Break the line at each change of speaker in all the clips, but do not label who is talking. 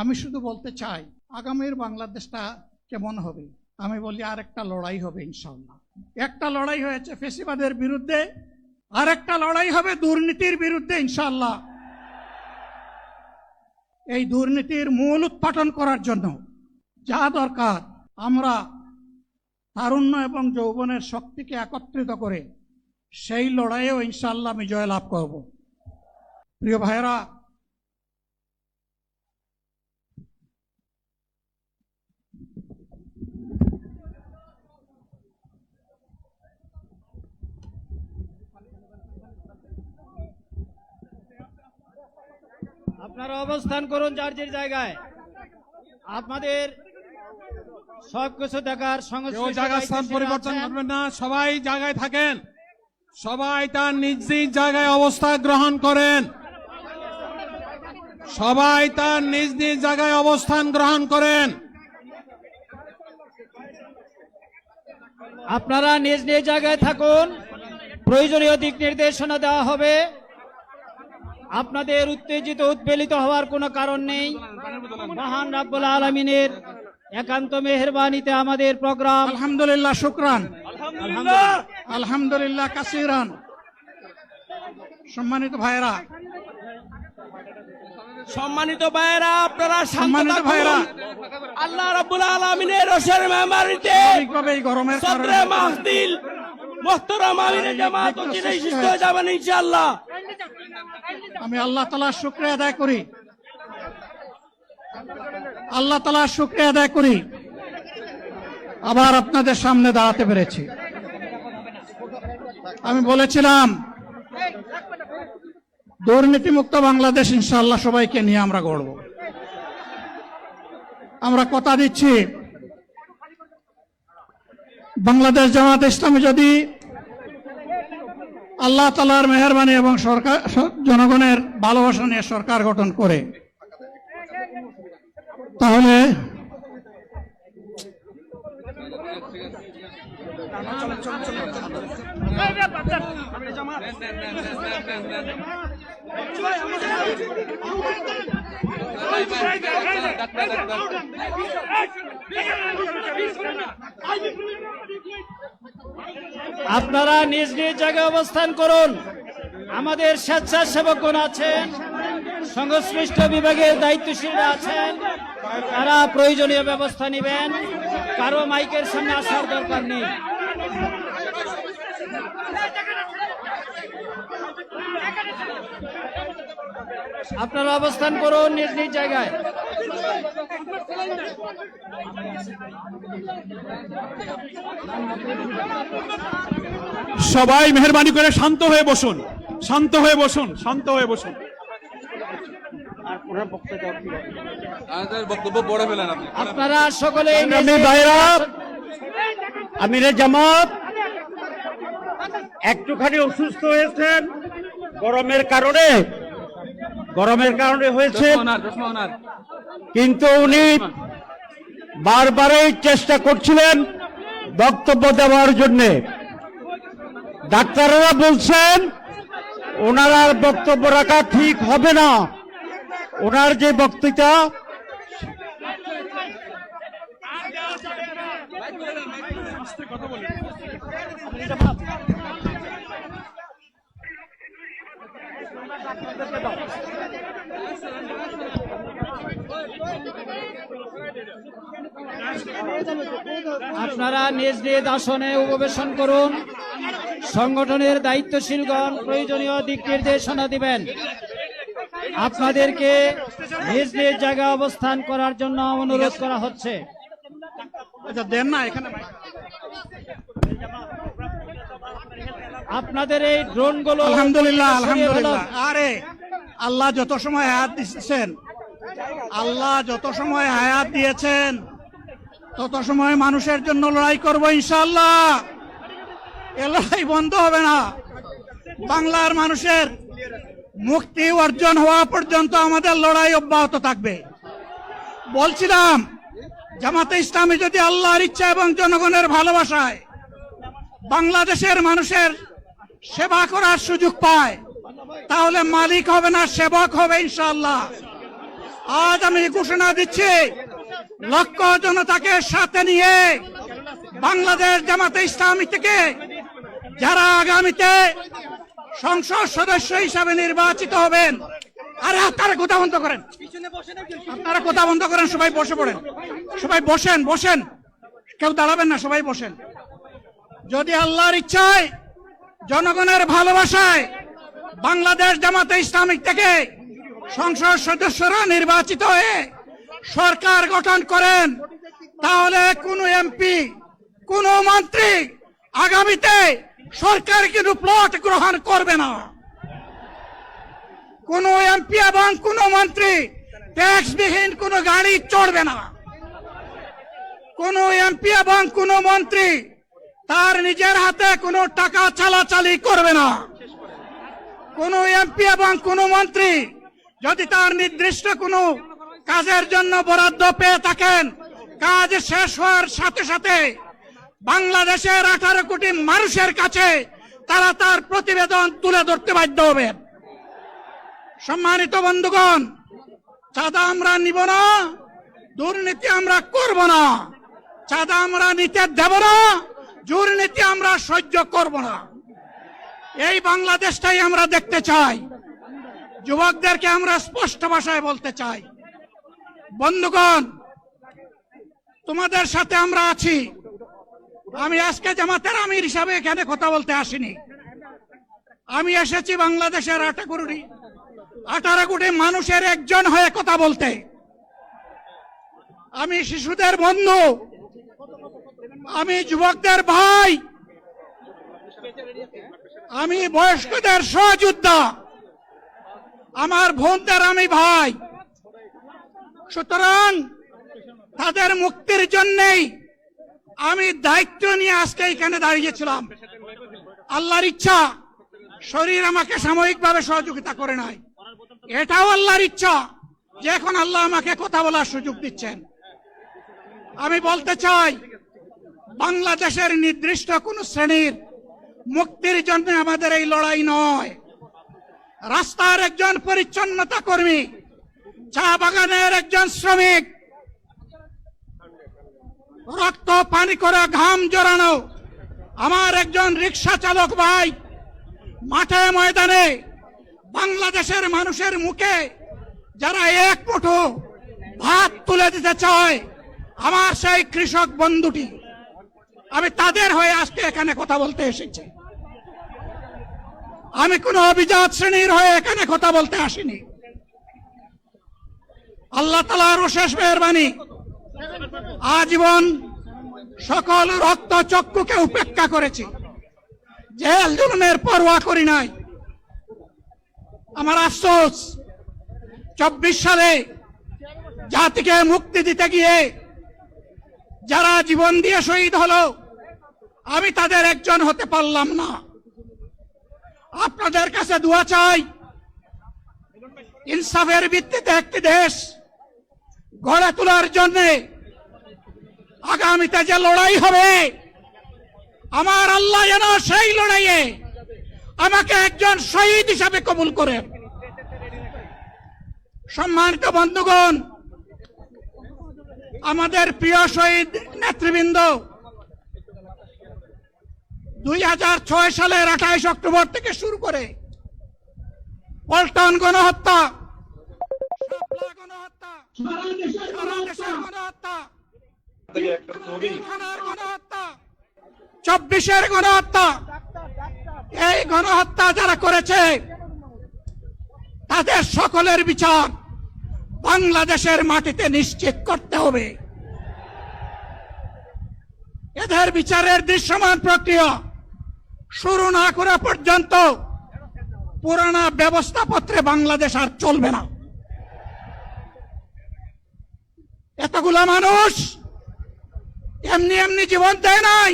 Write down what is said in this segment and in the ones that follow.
আমি শুধু বলতে চাই আগামীর বাংলাদেশটা কেমন হবে। আমি বলি আরেকটা লড়াই হবে ইনশাআল্লাহ। একটা লড়াই হয়েছে ফ্যাসিবাদের বিরুদ্ধে, আরেকটা লড়াই হবে দুর্নীতির বিরুদ্ধে ইনশাআল্লাহ। এই দুর্নীতির মূল উৎপাটন করার জন্য যা দরকার, আমরা তারুণ্য এবং যৌবনের শক্তিকে একত্রিত করে সেই লড়াইয়েও ইনশাআল্লাহ আমি জয়লাভ করব। প্রিয় ভাইয়েরা,
আপনারা অবস্থান করুন যার যার জায়গায়। আপনাদের সবকিছু দেখার
জায়গা স্থান পরিবর্তন করবেন না, সবাই জায়গায় থাকেন, সবাই তার নিজ নিজ জায়গায় অবস্থান গ্রহণ করেন, সবাই তার নিজ নিজ জায়গায় অবস্থান গ্রহণ করেন।
আপনারা নিজ নিজ জায়গায় থাকুন, প্রয়োজনীয় দিক নির্দেশনা দেওয়া হবে। আপনাদের উত্তেজিত উদ্বেলিত হওয়ার কোনো কারণ নেই। মহান রাব্বুল আলামিনের একান্ত মেহেরবানিতে আমাদের প্রোগ্রাম
আলহামদুলিল্লাহ, শুকরান, আলহামদুলিল্লাহ কাসিরান। সম্মানিত ভাইয়েরা,
আপনারা
সম্মানিত ভাইয়েরা,
আল্লাহ রাব্বুল আলামিনের রোশের মেহমানিতে
এই গরমের
সদরে মাহফিল মুহতারাম আমিরে জামাত চিরাই সুস্থ হয়ে যাবেন ইনশাআল্লাহ।
আমি আল্লাহ তাআলার শুকরিয়া আদায় করি, আল্লাহ তাআলার শুকরিয়া আদায় করি আবার আপনাদের সামনে দাঁড়াতে পেরেছি। আমি বলেছিলাম দুর্নীতিমুক্ত বাংলাদেশ ইনশাআল্লাহ সবাইকে নিয়ে আমরা গড়ব। আমরা কথা দিচ্ছি বাংলাদেশ জামাত ইসলামী যদি আল্লাহ তাআলার মেহেরবানি এবং সরকার জনগণের ভালোবাসা নিয়ে সরকার গঠন করে, তাহলে
আপনারা নিজ নিজ জায়গায় অবস্থান করুন। আমাদের স্বেচ্ছাসেবকগণ আছেন, সংশ্লিষ্ট বিভাগের দায়িত্বশীলরা আছেন, তারা প্রয়োজনীয় ব্যবস্থা নেবেন। কারো মাইকের সামনে আসার দরকার নেই। আপনারা অবস্থান করুন নিজ নিজ জায়গায়।
সবাই মেহেরবানি করে শান্ত হয়ে বসুন, শান্ত হয়ে বসুন, শান্ত হয়ে বসুন।
আপনারা সকলে
আমিরে জামাত একটুখানি অসুস্থ হয়েছেন, গরমের কারণে হয়েছে, কিন্তু উনি বারবারই চেষ্টা করছিলেন বক্তব্য দেওয়ার জন্য। ডাক্তাররা বলছেন ওনার আর বক্তব্য রাখা ঠিক হবে না। ওনার যে বক্তৃতা
আপনারা নিজ নিজ আসনে উপবেশন করুন। সংগঠনের দায়িত্বশীলগণ প্রয়োজনীয় দিক নির্দেশনা দিবেন। আপনাদেরকে নিজ নিজ জায়গায় অবস্থান করার জন্য অনুরোধ করা হচ্ছে।
দেন না এখানে
আপনাদের এই ড্রোনগুলো
আলহামদুলিল্লাহ, আলহামদুলিল্লাহ। আরে আল্লাহ যত সময় হায়াত দিয়েছেন, আল্লাহ যত সময় হায়াত দিয়েছেন তত সময় মানুষের জন্য লড়াই করব ইনশাআল্লাহ। এ লড়াই বন্ধ হবে না। বাংলার মানুষের মুক্তি অর্জন হওয়া পর্যন্ত আমাদের লড়াই অব্যাহত থাকবে। বলছিলাম জামাতে ইসলামী যদি আল্লাহর ইচ্ছা এবং জনগণের ভালোবাসায় বাংলাদেশের মানুষের সেবা করার সুযোগ পায়, তাহলে মালিক হবে না, সেবক হবে ইনশাআল্লাহ। আজ আমি ঘোষণা দিচ্ছি, লক্ষ জনতাকে সাথে নিয়ে বাংলাদেশ জামাতে ইসলামী থেকে যারা আগামীতে সংসদ সদস্য হিসাবে নির্বাচিত হবেন, আরে আপনারা কথা বন্ধ করেন, আপনারা কথা বন্ধ করেন, সবাই বসে পড়েন, সবাই বসেন, বসেন, কেউ দাঁড়াবেন না, সবাই বসেন। যদি আল্লাহর ইচ্ছায় জনগণের ভালোবাসায় বাংলাদেশ জামাতে ইসলামী থেকে সংসদ সদস্যরা নির্বাচিত হয়ে সরকার গঠন করেন, তাহলে কোন এমপি, কোন মন্ত্রী আগামীতে সরকার কিন্তু প্লট গ্রহণ করবে না। কোন এমপি এবং কোন মন্ত্রী ট্যাক্সবিহীন কোন গাড়ি চড়বে না। কোন এমপি এবং কোন মন্ত্রী তার নিজের হাতে কোনো টাকা চালাচালি করবে না। কোন এমপি এবং কোন মন্ত্রী যদি তার নির্দিষ্ট কোনো কাজের জন্য বরাদ্দ পেয়ে থাকেন, কাজ শেষ হওয়ার সাথে সাথে বাংলাদেশের 18 কোটি মানুষের কাছে তারা তার প্রতিবেদন তুলে ধরতে বাধ্য হবেন। সম্মানিত বন্ধুগণ, চাঁদা আমরা নিব না, দুর্নীতি আমরা করব না, চাঁদা আমরা নিতে দেব না, দুর্নীতি আমরা সহ্য করব না। এই বাংলাদেশটাই আমরা দেখতে চাই। যুবকদেরকে আমরা স্পষ্ট ভাষায় বলতে চাই, বন্ধুগণ, তোমাদের সাথে আমরা আছি। আমি আজকে জামাতের আমির হিসাবে এখানে কথা বলতে আসিনি। আমি এসেছি বাংলাদেশের 18 কোটি মানুষের একজন হয়ে কথা বলতে। আমি শিশুদের বন্ধু, আমি যুবকদের ভাই, আমি বয়স্কদের সহযোদ্ধা, আমার বোনদের আমি ভাই। সুতরাং তাদের মুক্তির জন্যই আমি দায়িত্ব নিয়ে আজকে এখানে দাঁড়িয়েছিলাম। আল্লাহর ইচ্ছা শরীর আমাকে সাময়িকভাবে সহযোগিতা করে নাই, এটাও আল্লাহর ইচ্ছা যে এখন আল্লাহ আমাকে কথা বলার সুযোগ দিচ্ছেন। আমি বলতে চাই, বাংলাদেশের নির্দিষ্ট কোন শ্রেণীর মুক্তির জন্য আমাদের এই লড়াই নয়। রাস্তার একজন পরিচ্ছন্নতা কর্মী, চা বাগানের একজন শ্রমিক, রক্ত পানি করে ঘাম জড়ানো আমার একজন রিক্সা চালক ভাই মাঠে ময়দানে বাংলাদেশের মানুষের মুখে যারা এক মুঠো ভাত তুলে দিতে চায়, আমার সেই কৃষক বন্ধুটি, আমি তাদের হয়ে আজকে এখানে কথা বলতে এসেছি। আমি কোন অভিজাত শ্রেণীর হয়ে এখানে কথা বলতে আসিনি। আল্লাহ তাআলার অশেষ মেহেরবানি, আজীবন সকল রক্ত চক্ষুকে উপেক্ষা করেছি, জেল জুলুমের পরোয়া করি নাই। আমার আফসোস, 24 সালে জাতিকে মুক্তি দিতে গিয়ে যারা জীবন দিয়ে শহীদ হলো, আমি তাদের একজন হতে পারলাম না। আপনাদের কাছে দোয়া চাই, ইনসাফের ভিত্তিতে একটি দেশ গড়ে তোলার জন্য আগামীতে যে লড়াই হবে, আমার আল্লাহ যেন সেই লড়াইয়ে আমাকে একজন শহীদ হিসাবে কবুল করেন। সম্মানিত বন্ধুগণ, আমাদের প্রিয় শহীদ নেতৃবৃন্দ 2006 সালের 28 অক্টোবর থেকে শুরু করে পল্টন গণহত্যা, শাপলা গণহত্যা, সারা দেশের গণহত্যা, পিলখানার গণহত্যা, 24-এর গণহত্যা, এই গণহত্যা যারা করেছে তাদের সকলের বিচার বাংলাদেশের মাটিতে নিশ্চিত করতে হবে। এদের বিচারের দৃশ্যমান প্রক্রিয়া শুরু না করা পর্যন্ত পুরানা ব্যবস্থাপত্রে বাংলাদেশ আর চলবে না। এতগুলা মানুষ এমনি এমনি জীবন দেয় নাই,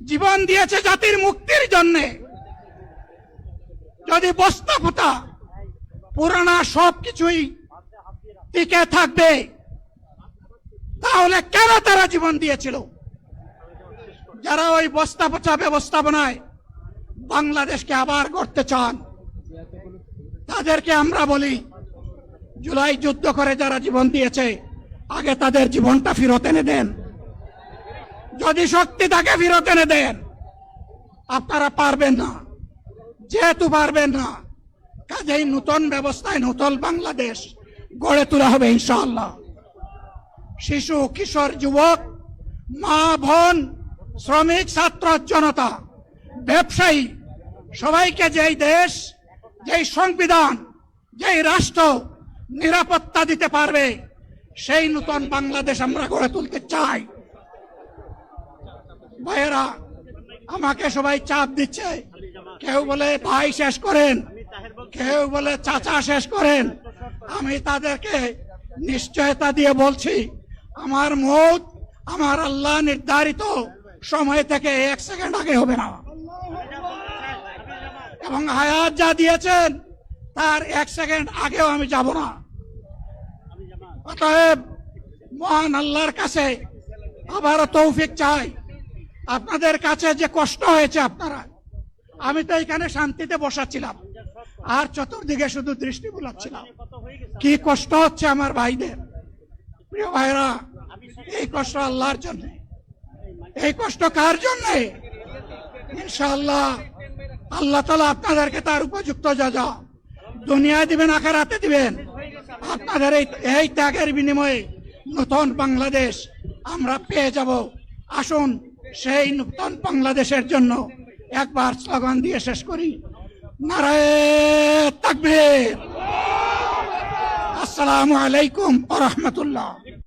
জীবন দিয়েছে জাতির মুক্তির জন্য। যদি বস্তাপোতা পুরানা সবকিছুই টিকে থাকবে, তাহলে কেন তারা জীবন দিয়েছিল? যারা ওই বস্তাপচা ব্যবস্থাপনায় বাংলাদেশকে আবার গড়তে চান, তাদেরকে আমরা বলি, জুলাই যুদ্ধ করে যারা জীবন দিয়েছে আগে তাদের জীবনটা ফেরত এনে দেন। যদি শক্তি থাকে ফেরত এনে দেন। আপনারা পারবেন না, যেহেতু পারবেন না, কাজেই নতুন ব্যবস্থায় নতুন বাংলাদেশ গড়ে তোলা হবে ইনশাআল্লাহ। শিশু, কিশোর, যুবক, মা, বোন, শ্রমিক, ছাত্র, জনতা, ব্যবসায়ী সবাইকে যেই দেশ, যেই সংবিধান, যেই রাষ্ট্র নিরাপত্তা দিতে পারবে সেই নতুন বাংলাদেশ আমরা গড়ে তুলতে চাই। ভাইয়েরা, আমাকে সবাই চাপ দিচ্ছে, কেউ বলে ভাই শেষ করেন, কেউ বলে চাচা শেষ করেন। আমি তাদেরকে নিশ্চয়তা দিয়ে বলছি, আমার মৌত আমার আল্লাহ নির্ধারিত সময় থেকে 1 সেকেন্ড আগে হবে না, এবং হায়াত যা দিয়েছেন তার 1 সেকেন্ড আগেও আমি যাব না। অতএব মহান আল্লাহর কাছে আবারও তৌফিক চাই। আপনাদের কাছে যে কষ্ট হয়েছে, আপনারা, আমি তো এখানে শান্তিতে বসাচ্ছিলাম আর চতুর্দিকে শুধু দৃষ্টি বুলাচ্ছিলাম, কি কষ্ট হচ্ছে আমার ভাইদের। প্রিয় ভাইরা, এই কষ্ট আল্লাহর জন্য। এই কষ্ট কার জন্য? ইনশাআল্লাহ আল্লাহ তাআলা আপনাদেরকে তার উপযুক্ত যা দুনিয়ায় দিবেন, আখিরাতে দিবেন। আপনাদের এই ত্যাগের বিনিময়ে নতুন বাংলাদেশ আমরা পেয়ে যাব। আসুন সেই নতুন বাংলাদেশের জন্য একবার স্লোগান দিয়ে শেষ করি, নারায়ে তাকবীর। আসসালামু আলাইকুম ওয়া রাহমাতুল্লাহ।